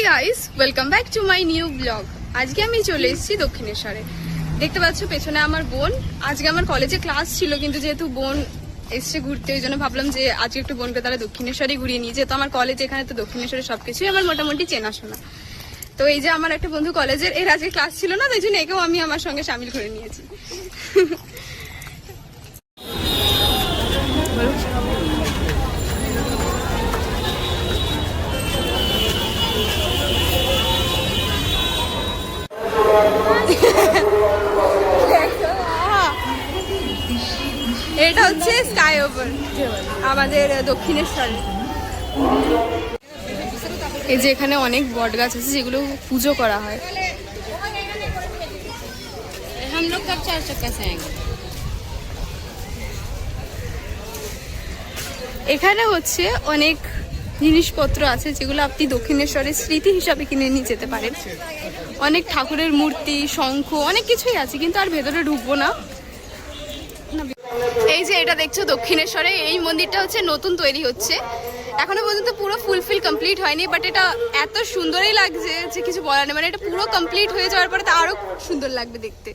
Hey guys welcome back to my new blog. আজকে আমি চলে এসেছি দক্ষিণেশ্বরে। দেখতে পাচ্ছ পেছনে আমার বোন। আজকে আমার কলেজে ক্লাস ছিল, কিন্তু যেহেতু বোন এসছে ঘুরতে, ওই জন্য ভাবলাম যে আজকে একটু বোনকে তারা দক্ষিণেশ্বরে ঘুরিয়ে নিয়ে, যেহেতু আমার কলেজ এখানে, তো দক্ষিণেশ্বরে সবকিছুই আমার মোটামুটি চেনাশোনা। তো এই যে আমার একটা বন্ধু কলেজের, এর আজকে ক্লাস ছিল না, তাই জন্য একেও আমি আমার সঙ্গে সামিল করে নিয়েছি। এটা হচ্ছে স্কাই ওভার আমাদের দক্ষিণেশ্বরে। এই যে এখানে অনেক বট গাছ আছে যেগুলো পুজো করা হয়। এখানে হচ্ছে অনেক জিনিসপত্র আছে যেগুলো আপনি দক্ষিণেশ্বরের স্মৃতি হিসাবে কিনে নিয়ে যেতে পারেন। অনেক ঠাকুরের মূর্তি, শঙ্খ, অনেক কিছুই আছে, কিন্তু আর ভেতরে ঢুকবো না। এই যে এটা দেখছো দক্ষিণেশ্বরে, এই মন্দিরটা হচ্ছে নতুন তৈরি হচ্ছে, এখনো পর্যন্ত পুরো ফুলফিল কমপ্লিট হয়নি, বাট এটা এত সুন্দরই লাগছে যে কিছু বলার নেই। মানে এটা পুরো কমপ্লিট হয়ে যাওয়ার পরে তা আরো সুন্দর লাগবে দেখতে।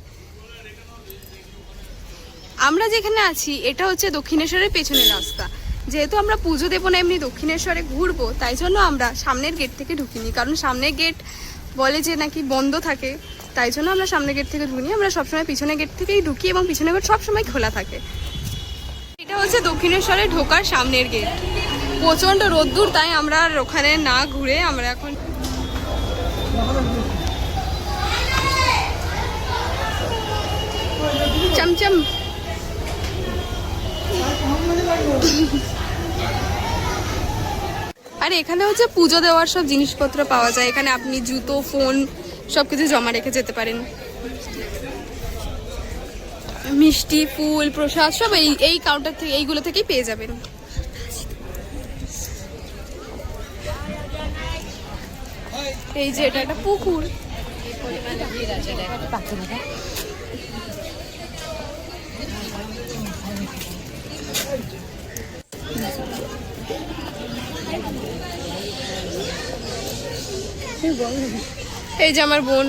আমরা যেখানে আছি এটা হচ্ছে দক্ষিণেশ্বরের পেছনের রাস্তা। যেহেতু আমরা পুজো দেবো না, এমনি দক্ষিণেশ্বরে ঘুরবো, তাই জন্য আমরা সামনের গেট থেকে ঢুকিনি, কারণ সামনের গেট বলে যে নাকি বন্ধ থাকে, তাই জন্য আমরা সামনের গেট থেকে ঢুকিনি। আমরা সবসময় পিছনের গেট থেকেই ঢুকি এবং পিছনের গেট সবসময় খোলা থাকে। এটা হচ্ছে দক্ষিণেশ্বরে ঢোকার সামনের গেট। প্রচণ্ড রোদ্দুর, তাই আমরা আর ওখানে না ঘুরে আমরা এখন চমচম। আর এখানে হচ্ছে পুজো দেওয়ার সব জিনিসপত্র পাওয়া যায়। এখানে আপনি জুতো, ফোন সবকিছু জমা রেখে যেতে পারেন। মিষ্টি, ফুল, প্রসাদ সব এই কাউন্টার থেকে, এইগুলো থেকেই পেয়ে যাবেন। এই যে এটা একটা পুকুর। এই যে আমার বোন।